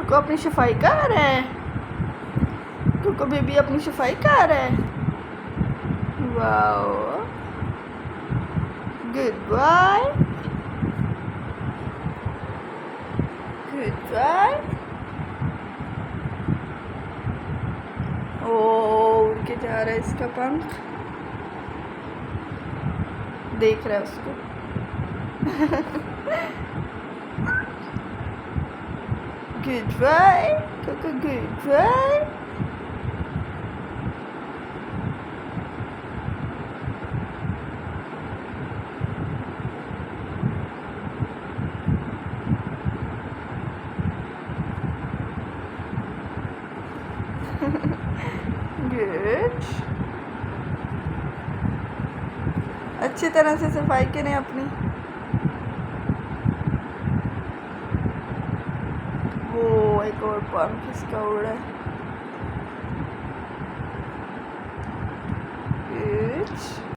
को अपनी सफाई कर रहा है। को बेबी अपनी सफाई कर रहा है। Wow, good boy, good boy. ओ, उड़ के जा रहा है इसका पंख, देख रहा है उसको। Good boy, Coco good boy. Good, अच्छी तरह से सफाई करें अपनी। वो एक और पंख इसका उड़ा है।